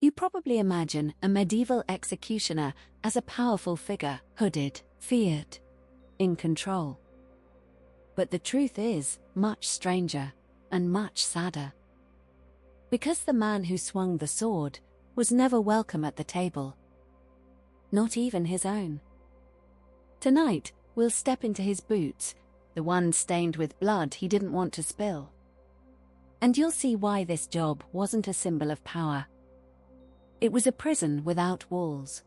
You probably imagine a medieval executioner as a powerful figure, hooded, feared, in control. But the truth is much stranger and much sadder. Because the man who swung the sword was never welcome at the table, not even his own. Tonight, we'll step into his boots, the ones stained with blood he didn't want to spill. And you'll see why this job wasn't a symbol of power. It was a prison without walls.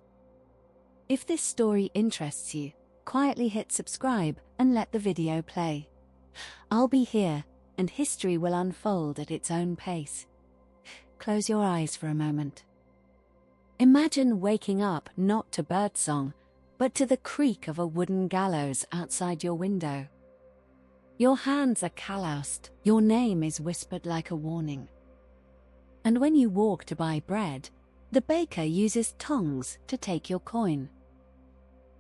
If this story interests you, quietly hit subscribe and let the video play. I'll be here, and history will unfold at its own pace. Close your eyes for a moment. Imagine waking up not to birdsong, but to the creak of a wooden gallows outside your window. Your hands are calloused, your name is whispered like a warning. And when you walk to buy bread, the baker uses tongs to take your coin.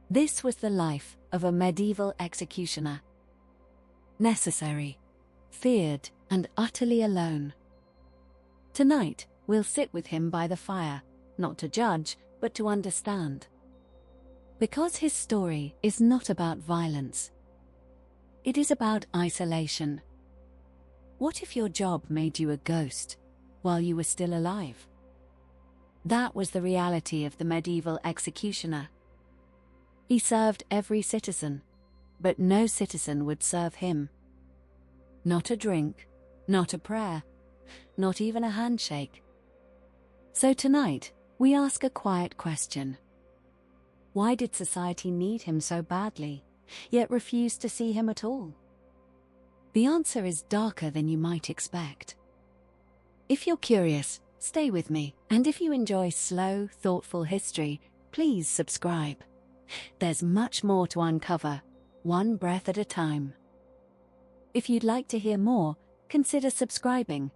This was the life of a medieval executioner. Necessary, feared, and utterly alone. Tonight, we'll sit with him by the fire, not to judge, but to understand. Because his story is not about violence. It is about isolation. What if your job made you a ghost while you were still alive? That was the reality of the medieval executioner. He served every citizen, but no citizen would serve him. Not a drink, not a prayer, not even a handshake. So tonight, we ask a quiet question. Why did society need him so badly, yet refuse to see him at all? The answer is darker than you might expect. If you're curious, stay with me, and if you enjoy slow, thoughtful history, please subscribe. There's much more to uncover, one breath at a time. If you'd like to hear more, consider subscribing.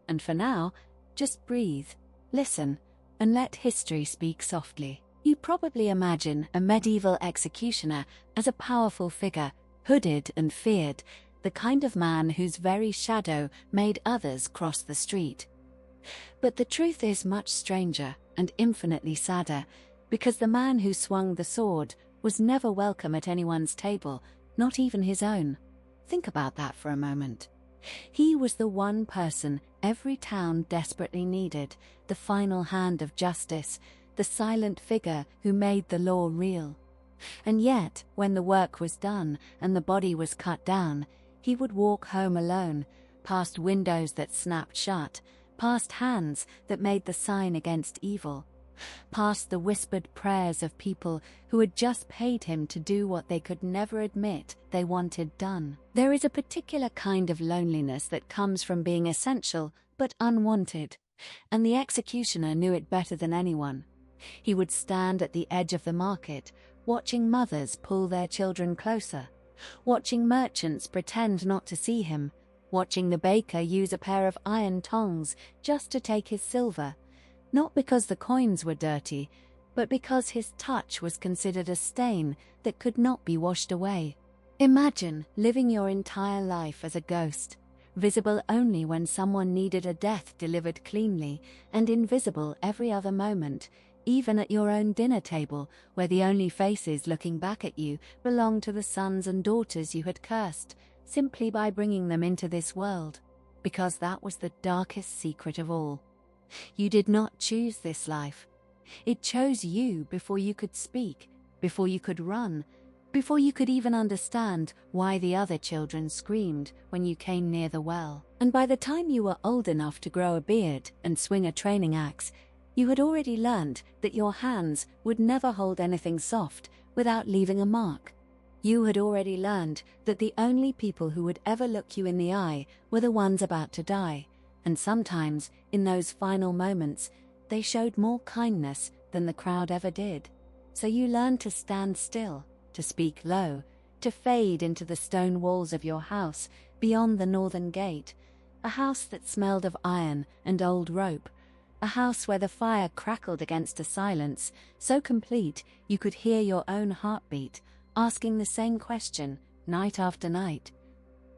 And for now, just breathe, listen, and let history speak softly. You probably imagine a medieval executioner as a powerful figure, hooded and feared, the kind of man whose very shadow made others cross the street. But the truth is much stranger and infinitely sadder, because the man who swung the sword was never welcome at anyone's table, not even his own. Think about that for a moment. He was the one person every town desperately needed, the final hand of justice, the silent figure who made the law real. And yet, when the work was done and the body was cut down, he would walk home alone, past windows that snapped shut, past hands that made the sign against evil, past the whispered prayers of people who had just paid him to do what they could never admit they wanted done. There is a particular kind of loneliness that comes from being essential but unwanted, and the executioner knew it better than anyone. He would stand at the edge of the market, watching mothers pull their children closer, watching merchants pretend not to see him, watching the baker use a pair of iron tongs just to take his silver, not because the coins were dirty, but because his touch was considered a stain that could not be washed away. Imagine living your entire life as a ghost, visible only when someone needed a death delivered cleanly, and invisible every other moment, even at your own dinner table, where the only faces looking back at you belonged to the sons and daughters you had cursed, simply by bringing them into this world, because that was the darkest secret of all. You did not choose this life. It chose you before you could speak, before you could run, before you could even understand why the other children screamed when you came near the well. And by the time you were old enough to grow a beard and swing a training axe, you had already learned that your hands would never hold anything soft without leaving a mark. You had already learned that the only people who would ever look you in the eye were the ones about to die, and sometimes, in those final moments, they showed more kindness than the crowd ever did. So you learned to stand still, to speak low, to fade into the stone walls of your house beyond the northern gate, a house that smelled of iron and old rope, a house where the fire crackled against a silence so complete you could hear your own heartbeat, asking the same question night after night.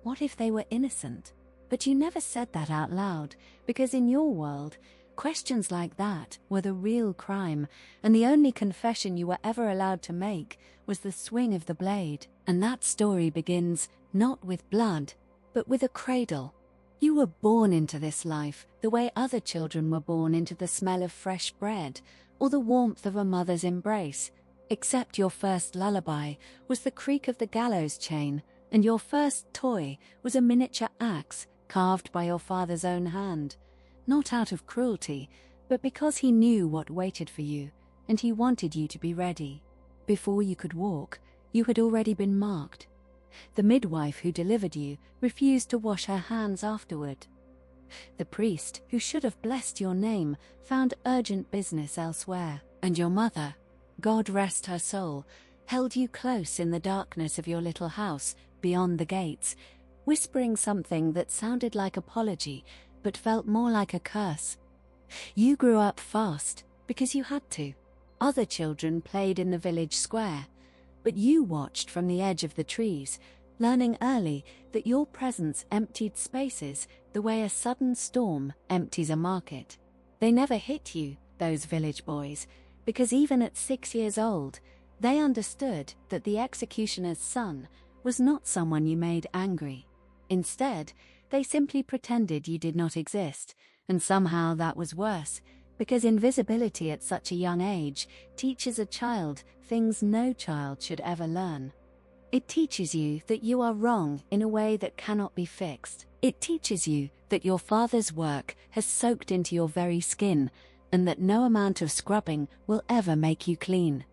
What if they were innocent? But you never said that out loud, because in your world, Questions like that were the real crime, and the only confession you were ever allowed to make was the swing of the blade. And that story begins not with blood, but with a cradle. You were born into this life the way other children were born into the smell of fresh bread or the warmth of a mother's embrace, except your first lullaby was the creak of the gallows chain, and your first toy was a miniature axe carved by your father's own hand, not out of cruelty, but because he knew what waited for you, and he wanted you to be ready. Before you could walk, you had already been marked. The midwife who delivered you refused to wash her hands afterward. The priest who should have blessed your name found urgent business elsewhere, and your mother, God rest her soul, held you close in the darkness of your little house beyond the gates, whispering something that sounded like apology but felt more like a curse. You grew up fast because you had to. Other children played in the village square, but you watched from the edge of the trees, learning early that your presence emptied spaces the way a sudden storm empties a market. They never hit you, those village boys, because even at 6 years old, they understood that the executioner's son was not someone you made angry. Instead, they simply pretended you did not exist, and somehow that was worse, because invisibility at such a young age teaches a child things no child should ever learn. It teaches you that you are wrong in a way that cannot be fixed. It teaches you that your father's work has soaked into your very skin, and that no amount of scrubbing will ever make you clean.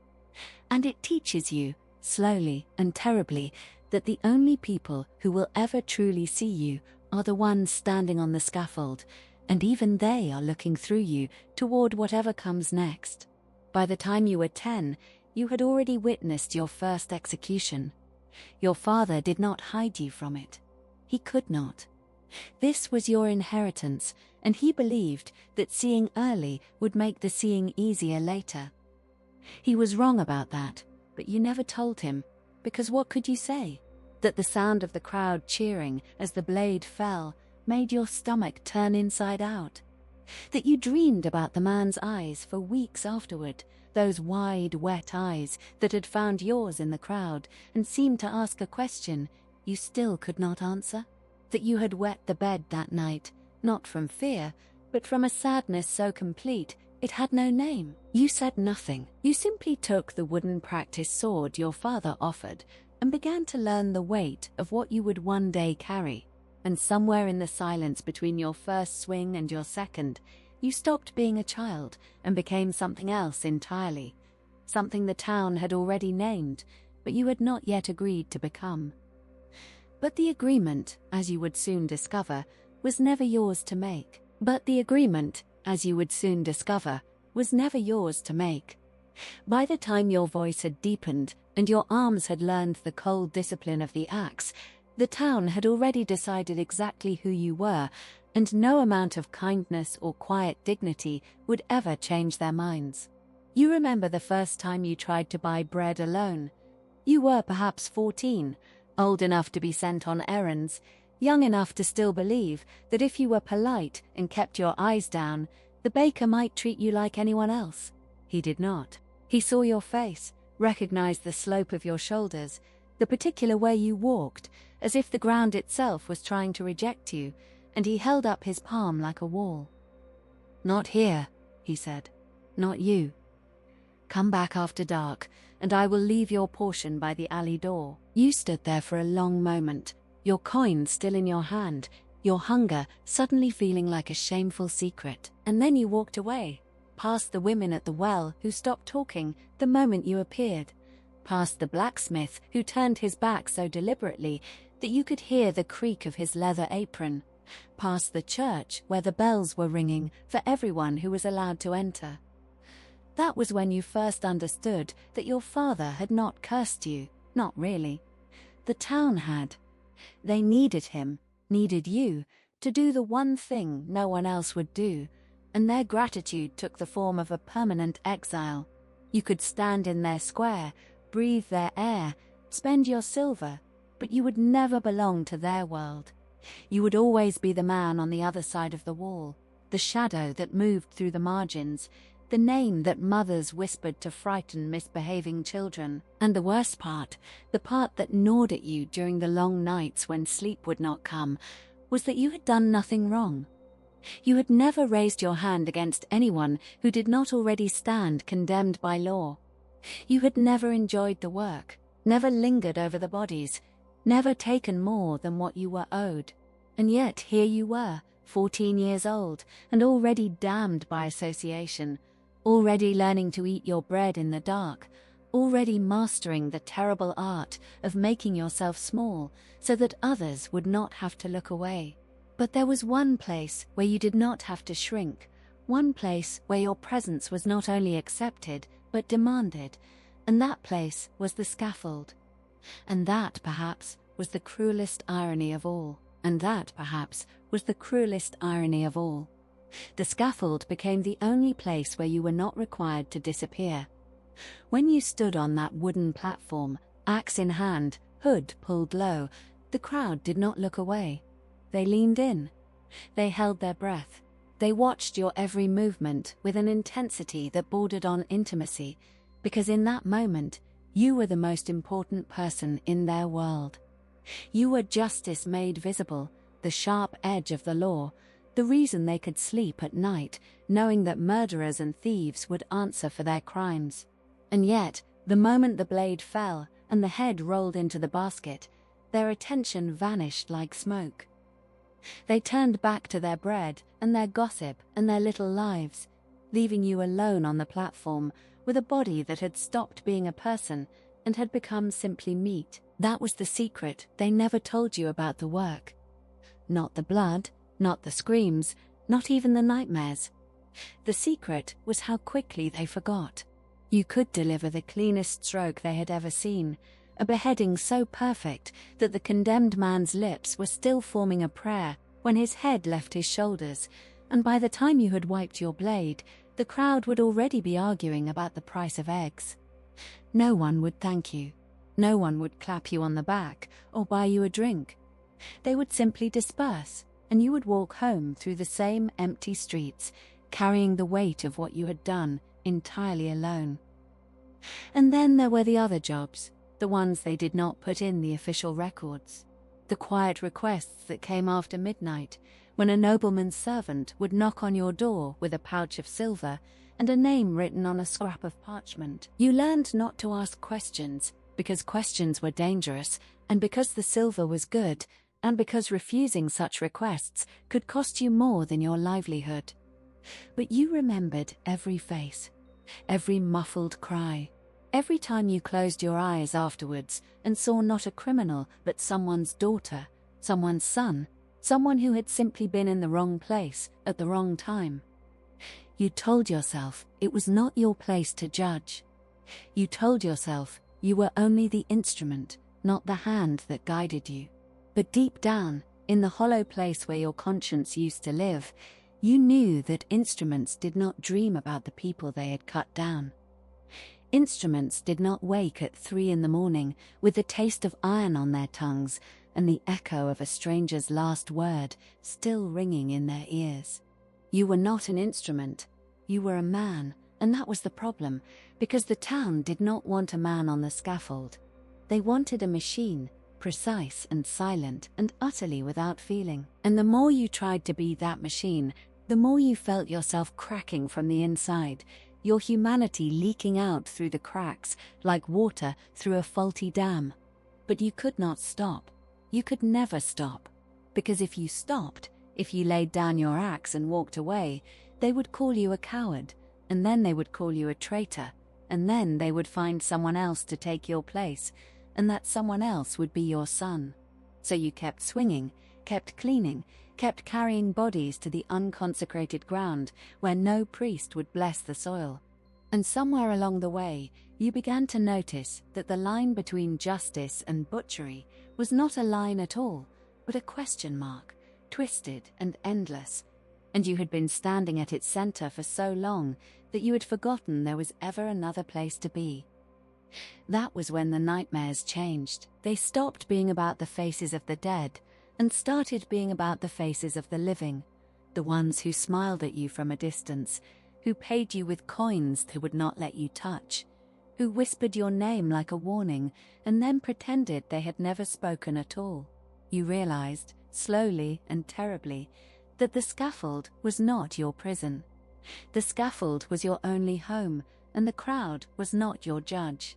And it teaches you, slowly and terribly, that the only people who will ever truly see you are the ones standing on the scaffold, and even they are looking through you toward whatever comes next. By the time you were 10, you had already witnessed your first execution. Your father did not hide you from it. He could not. This was your inheritance, and he believed that seeing early would make the seeing easier later. He was wrong about that, but you never told him, because what could you say? That the sound of the crowd cheering as the blade fell made your stomach turn inside out? That you dreamed about the man's eyes for weeks afterward, those wide, wet eyes that had found yours in the crowd and seemed to ask a question you still could not answer? That you had wet the bed that night, not from fear, but from a sadness so complete it had no name? You said nothing. You simply took the wooden practice sword your father offered and began to learn the weight of what you would one day carry. And somewhere in the silence between your first swing and your second, you stopped being a child and became something else entirely, something the town had already named, but you had not yet agreed to become. But the agreement, as you would soon discover, was never yours to make. By the time your voice had deepened and your arms had learned the cold discipline of the axe, the town had already decided exactly who you were, and no amount of kindness or quiet dignity would ever change their minds. You remember the first time you tried to buy bread alone. You were perhaps 14, old enough to be sent on errands, young enough to still believe that if you were polite and kept your eyes down, the baker might treat you like anyone else. He did not. He saw your face, recognized the slope of your shoulders, the particular way you walked, as if the ground itself was trying to reject you, and he held up his palm like a wall. "Not here," he said. "Not you. Come back after dark, and I will leave your portion by the alley door." You stood there for a long moment, your coin still in your hand, your hunger suddenly feeling like a shameful secret. And then you walked away, past the women at the well who stopped talking the moment you appeared, past the blacksmith who turned his back so deliberately that you could hear the creak of his leather apron, past the church where the bells were ringing for everyone who was allowed to enter. That was when you first understood that your father had not cursed you, not really. The town had. They needed him, needed you, to do the one thing no one else would do, and their gratitude took the form of a permanent exile. You could stand in their square, breathe their air, spend your silver, but you would never belong to their world. You would always be the man on the other side of the wall, the shadow that moved through the margins, the name that mothers whispered to frighten misbehaving children, and the worst part, the part that gnawed at you during the long nights when sleep would not come, was that you had done nothing wrong. You had never raised your hand against anyone who did not already stand condemned by law. You had never enjoyed the work, never lingered over the bodies, never taken more than what you were owed. And yet here you were, 14 years old, and already damned by association, already learning to eat your bread in the dark, already mastering the terrible art of making yourself small so that others would not have to look away. But there was one place where you did not have to shrink, one place where your presence was not only accepted but demanded, and that place was the scaffold. And that, perhaps, was the cruelest irony of all. The scaffold became the only place where you were not required to disappear. When you stood on that wooden platform, axe in hand, hood pulled low, the crowd did not look away. They leaned in. They held their breath. They watched your every movement with an intensity that bordered on intimacy, because in that moment, you were the most important person in their world. You were justice made visible, the sharp edge of the law, the reason they could sleep at night, knowing that murderers and thieves would answer for their crimes. And yet, the moment the blade fell and the head rolled into the basket, their attention vanished like smoke. They turned back to their bread and their gossip and their little lives, leaving you alone on the platform with a body that had stopped being a person and had become simply meat. That was the secret they never told you about the work. Not the blood, not the screams, not even the nightmares. The secret was how quickly they forgot. You could deliver the cleanest stroke they had ever seen, a beheading so perfect that the condemned man's lips were still forming a prayer when his head left his shoulders, and by the time you had wiped your blade, the crowd would already be arguing about the price of eggs. No one would thank you. No one would clap you on the back or buy you a drink. They would simply disperse, and you would walk home through the same empty streets, carrying the weight of what you had done entirely alone. And then there were the other jobs, the ones they did not put in the official records. The quiet requests that came after midnight, when a nobleman's servant would knock on your door with a pouch of silver and a name written on a scrap of parchment. You learned not to ask questions, because questions were dangerous, and because the silver was good, and because refusing such requests could cost you more than your livelihood. But you remembered every face, every muffled cry, every time you closed your eyes afterwards and saw not a criminal but someone's daughter, someone's son, someone who had simply been in the wrong place at the wrong time. You told yourself it was not your place to judge. You told yourself you were only the instrument, not the hand that guided you. But deep down, in the hollow place where your conscience used to live, you knew that instruments did not dream about the people they had cut down. Instruments did not wake at 3 a.m. with the taste of iron on their tongues and the echo of a stranger's last word still ringing in their ears. You were not an instrument, you were a man, and that was the problem, because the town did not want a man on the scaffold. They wanted a machine, precise and silent and utterly without feeling. And the more you tried to be that machine, the more you felt yourself cracking from the inside, your humanity leaking out through the cracks like water through a faulty dam. But you could not stop. You could never stop. Because if you stopped, if you laid down your axe and walked away, they would call you a coward, and then they would call you a traitor, and then they would find someone else to take your place, and that someone else would be your son. So you kept swinging, kept cleaning, kept carrying bodies to the unconsecrated ground where no priest would bless the soil. And somewhere along the way, you began to notice that the line between justice and butchery was not a line at all, but a question mark, twisted and endless. And you had been standing at its center for so long that you had forgotten there was ever another place to be. That was when the nightmares changed. They stopped being about the faces of the dead and started being about the faces of the living. the ones who smiled at you from a distance, who paid you with coins they would not let you touch, who whispered your name like a warning and then pretended they had never spoken at all. You realized, slowly and terribly, that the scaffold was not your prison. The scaffold was your only home, and the crowd was not your judge.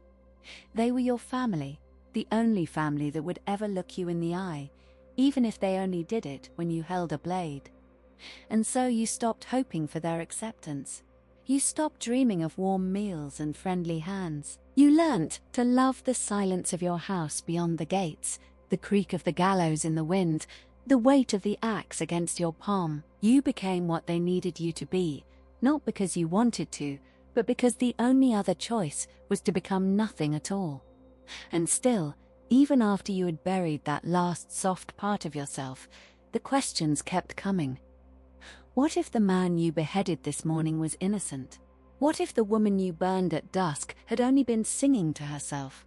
They were your family, the only family that would ever look you in the eye, even if they only did it when you held a blade. And so you stopped hoping for their acceptance. You stopped dreaming of warm meals and friendly hands. You learnt to love the silence of your house beyond the gates, the creak of the gallows in the wind, the weight of the axe against your palm. You became what they needed you to be, not because you wanted to, but because the only other choice was to become nothing at all. And still, even after you had buried that last soft part of yourself, the questions kept coming. What if the man you beheaded this morning was innocent? What if the woman you burned at dusk had only been singing to herself?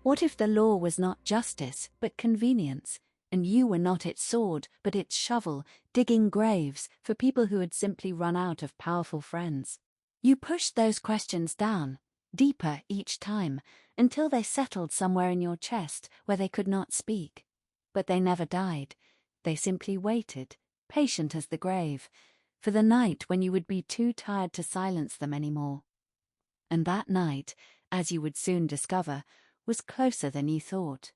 What if the law was not justice, but convenience, and you were not its sword, but its shovel, digging graves for people who had simply run out of powerful friends? You pushed those questions down, deeper each time, until they settled somewhere in your chest where they could not speak. But they never died. They simply waited, patient as the grave, for the night when you would be too tired to silence them anymore. And that night, as you would soon discover, was closer than you thought.